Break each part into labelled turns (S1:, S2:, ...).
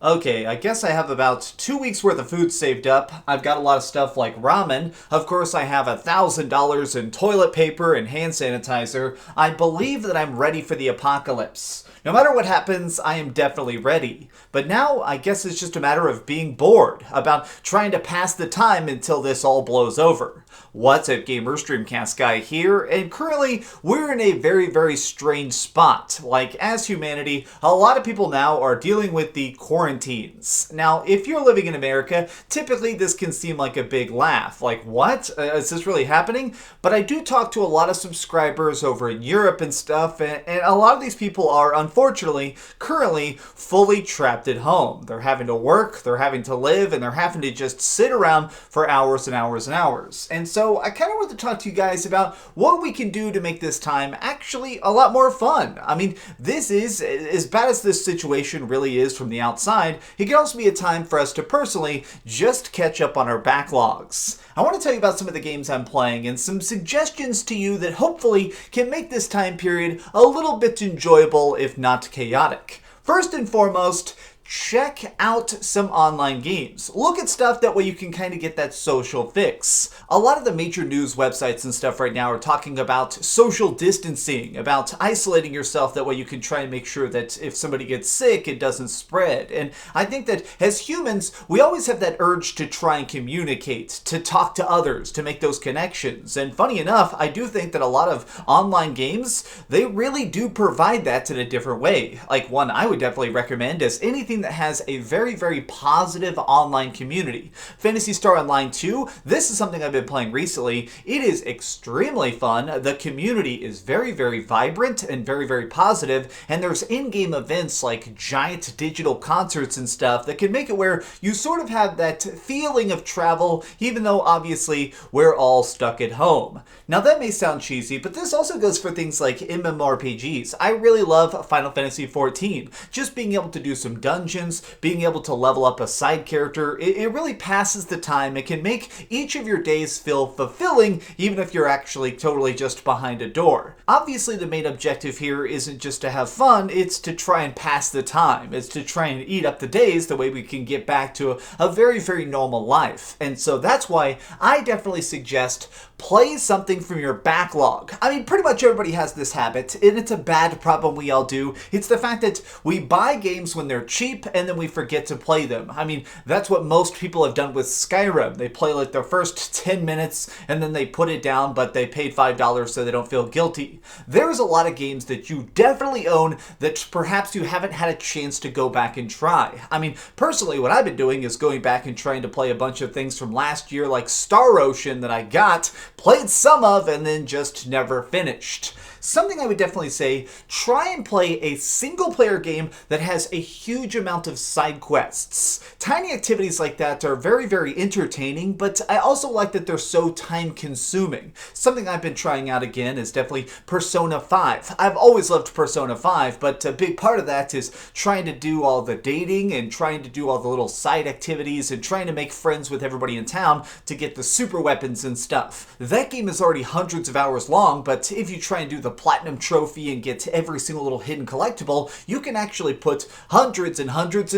S1: Okay, I guess I have about 2 weeks worth of food saved up. I've got a lot of stuff like ramen. Of course, I have $1,000 in toilet paper and hand sanitizer. I believe that I'm ready for the apocalypse. No matter what happens, I am definitely ready. But now, I guess it's just a matter of being bored, about trying to pass the time until this all blows over. What's up, gamers? DreamcastGuy here, and currently we're in a very strange spot. Like, as humanity, a lot of people now are dealing with the quarantines. Now, if you're living in America, typically this can seem like a big laugh. Like, what? Is this really happening? But I do talk to a lot of subscribers over in Europe and stuff, and a lot of these people are, unfortunately, currently fully trapped at home. They're having to work, they're having to live, and they're having to just sit around for hours and hours and hours. And so I kind of want to talk to you guys about what we can do to make this time actually a lot more fun. I mean, this is, as bad as this situation really is from the outside, it can also be a time for us to personally just catch up on our backlogs. I want to tell you about some of the games I'm playing and some suggestions to you that hopefully can make this time period a little bit enjoyable, if not chaotic. First and foremost, check out some online games. Look at stuff, that way you can kind of get that social fix. A lot of the major news websites and stuff right now are talking about social distancing, about isolating yourself, that way you can try and make sure that if somebody gets sick, it doesn't spread. And I think that as humans, we always have that urge to try and communicate, to talk to others, to make those connections. And funny enough, I do think that a lot of online games, they really do provide that in a different way. Like, one I would definitely recommend is anything that has a very positive online community. Phantasy Star Online 2, this is something I've been playing recently. It is extremely fun. The community is very vibrant and very positive, and there's in-game events like giant digital concerts and stuff that can make it where you sort of have that feeling of travel, even though obviously we're all stuck at home. Now that may sound cheesy, but this also goes for things like MMORPGs. I really love Final Fantasy XIV. Just being able to do some dungeons, being able to level up a side character, it really passes the time. It can make each of your days feel fulfilling, even if you're actually totally just behind a door. Obviously, the main objective here isn't just to have fun, it's to try and pass the time. It's to try and eat up the days, the way we can get back to a very normal life. And so that's why I definitely suggest play something from your backlog. I mean, pretty much everybody has this habit, and it's a bad problem we all do. It's the fact that we buy games when they're cheap, and then we forget to play them. I mean, that's what most people have done with Skyrim. They play like their first 10 minutes, and then they put it down, but they paid $5 so they don't feel guilty. There's a lot of games that you definitely own that perhaps you haven't had a chance to go back and try. I mean, personally, what I've been doing is going back and trying to play a bunch of things from last year, like Star Ocean, that I got, played some of, and then just never finished. Something I would definitely say, try and play a single-player game that has a huge amount of side quests. Tiny activities like that are very entertaining, but I also like that they're so time-consuming. Something I've been trying out again is definitely Persona 5. I've always loved Persona 5, but a big part of that is trying to do all the dating and trying to do all the little side activities and trying to make friends with everybody in town to get the super weapons and stuff. That game is already hundreds of hours long, but if you try and do the platinum trophy and get every single little hidden collectible, you can actually put hundreds and hundreds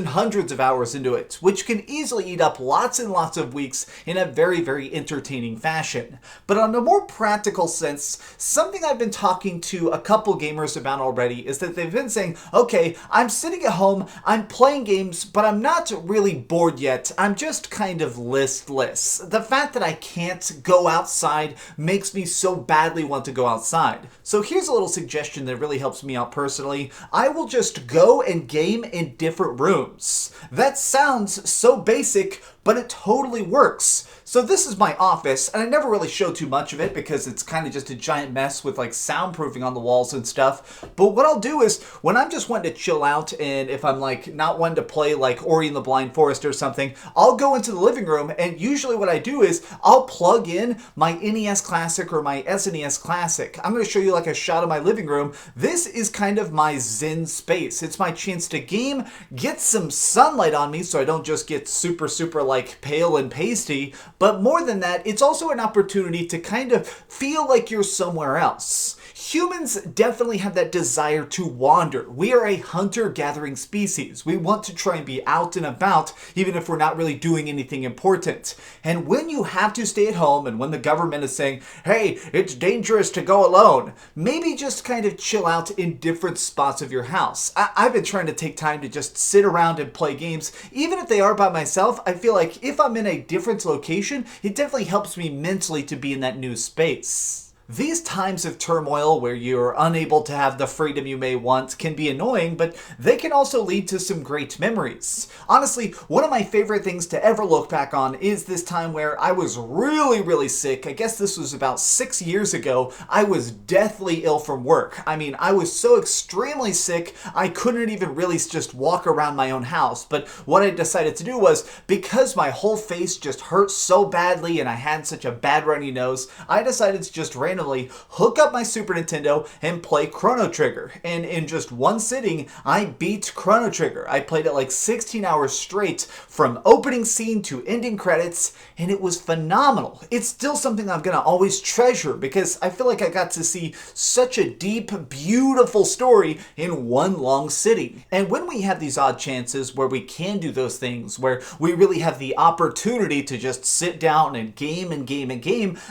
S1: of hours into it, which can easily eat up lots and lots of weeks in a very entertaining fashion. But on a more practical sense, something I've been talking to a couple gamers about already is that they've been saying, okay, I'm sitting at home, I'm playing games, but I'm not really bored yet. I'm just kind of listless. The fact that I can't go outside makes me so badly want to go outside. So here's a little suggestion that really helps me out personally. I will just go and game in different rooms. That sounds so basic, but it totally works. So this is my office, and I never really show too much of it because it's kind of just a giant mess with like soundproofing on the walls and stuff. But what I'll do is, when I'm just wanting to chill out, and if I'm like not wanting to play like Ori and the Blind Forest or something, I'll go into the living room, and usually what I do is I'll plug in my NES Classic or my SNES Classic. I'm going to show you like a shot of my living room. This is kind of my zen space. It's my chance to game, get some sunlight on me so I don't just get super like pale and pasty, but more than that, it's also an opportunity to kind of feel like you're somewhere else. Humans definitely have that desire to wander. We are a hunter-gathering species. We want to try and be out and about, even if we're not really doing anything important. And when you have to stay at home, and when the government is saying, hey, it's dangerous to go alone, maybe just kind of chill out in different spots of your house. I've been trying to take time to just sit around and play games. Even if they are by myself, I feel like if I'm in a different location, it definitely helps me mentally to be in that new space. These times of turmoil where you're unable to have the freedom you may want can be annoying, but they can also lead to some great memories. Honestly, one of my favorite things to ever look back on is this time where I was really sick. I guess this was about 6 years ago. I was deathly ill from work. I mean, I was so extremely sick, I couldn't even really just walk around my own house. But what I decided to do was, because my whole face just hurt so badly and I had such a bad runny nose, I decided to just randomly hook up my Super Nintendo and play Chrono Trigger. And in just one sitting, I beat Chrono Trigger. I played it like 16 hours straight from opening scene to ending credits, and it was phenomenal. It's still something I'm gonna always treasure because I feel like I got to see such a deep, beautiful story in one long sitting. And when we have these odd chances where we can do those things, where we really have the opportunity to just sit down and game,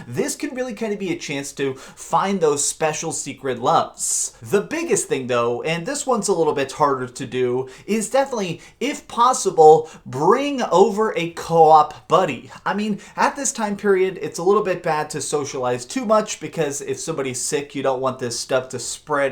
S1: this can really kind of be a chance to find those special secret loves. The biggest thing though, and this one's a little bit harder to do, is definitely, if possible, bring over a co-op buddy. I mean, at this time period, it's a little bit bad to socialize too much because if somebody's sick, you don't want this stuff to spread,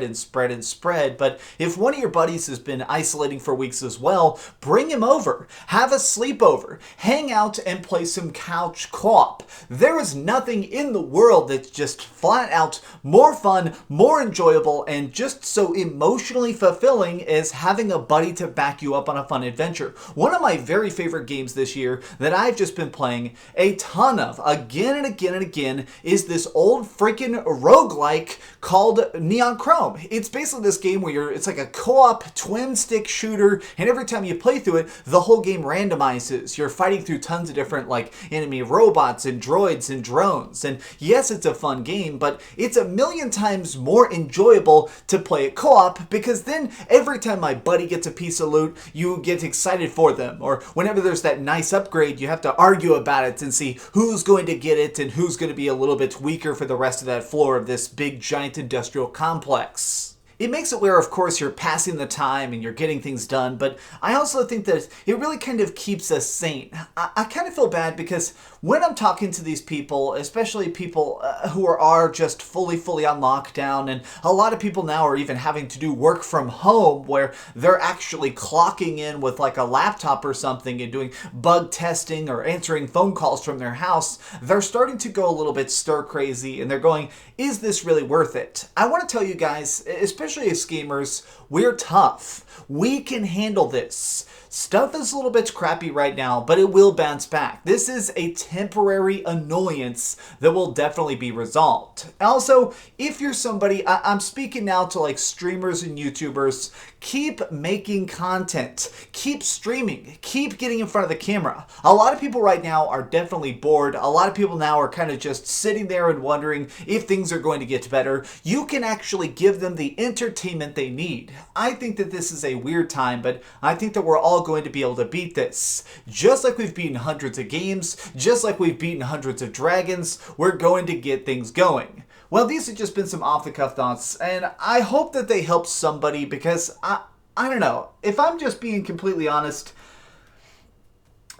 S1: but if one of your buddies has been isolating for weeks as well, bring him over, have a sleepover, hang out and play some couch co-op. There is nothing in the world that's just flat out more fun, more enjoyable, and just so emotionally fulfilling as having a buddy to back you up on a fun adventure. One of my very favorite games this year that I've just been playing a ton of again and again is this old freaking roguelike called Neon Chrome. It's basically this game where it's like a co-op twin stick shooter, and every time you play through it, the whole game randomizes. You're fighting through tons of different like enemy robots and droids and drones, and yes, it's a fun game, but it's a million times more enjoyable to play it co-op because then every time my buddy gets a piece of loot, you get excited for them. Or whenever there's that nice upgrade, you have to argue about it and see who's going to get it and who's going to be a little bit weaker for the rest of that floor of this big giant industrial complex. It makes it where, of course, you're passing the time and you're getting things done, but I also think that it really kind of keeps us sane. I kind of feel bad because when I'm talking to these people, especially people who are just fully on lockdown, and a lot of people now are even having to do work from home where they're actually clocking in with like a laptop or something and doing bug testing or answering phone calls from their house, they're starting to go a little bit stir crazy and they're going, is this really worth it? I want to tell you guys, especially as gamers, we're tough. We can handle this. Stuff is a little bit crappy right now, but it will bounce back. This is a temporary annoyance that will definitely be resolved. Also, if you're somebody, I'm speaking now to like streamers and YouTubers, keep making content, keep streaming, keep getting in front of the camera. A lot of people right now are definitely bored. A lot of people now are kind of just sitting there and wondering if things are going to get better. You can actually give them the entertainment they need. I think that this is a weird time, but I think that we're all going to be able to beat this. Just like we've beaten hundreds of games, just like we've beaten hundreds of dragons, we're going to get things going. Well, these have just been some off-the-cuff thoughts, and I hope that they help somebody because I don't know. If I'm just being completely honest,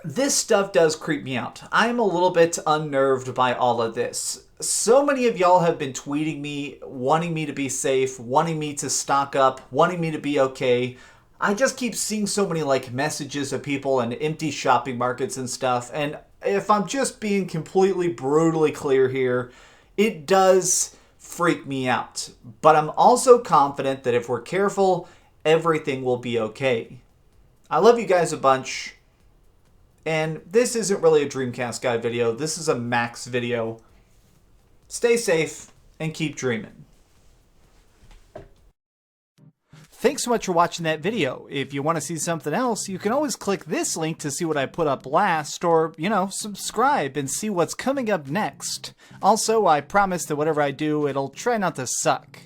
S1: this stuff does creep me out. I'm a little bit unnerved by all of this. So many of y'all have been tweeting me, wanting me to be safe, wanting me to stock up, wanting me to be okay. I just keep seeing so many like messages of people in empty shopping markets and stuff, and if I'm just being completely brutally clear here, it does freak me out. But I'm also confident that if we're careful, everything will be okay. I love you guys a bunch. And this isn't really a Dreamcast Guy video. This is a Max video. Stay safe and keep dreaming. Thanks so much for watching that video. If you want to see something else, you can always click this link to see what I put up last, or, subscribe and see what's coming up next. Also, I promise that whatever I do, it'll try not to suck.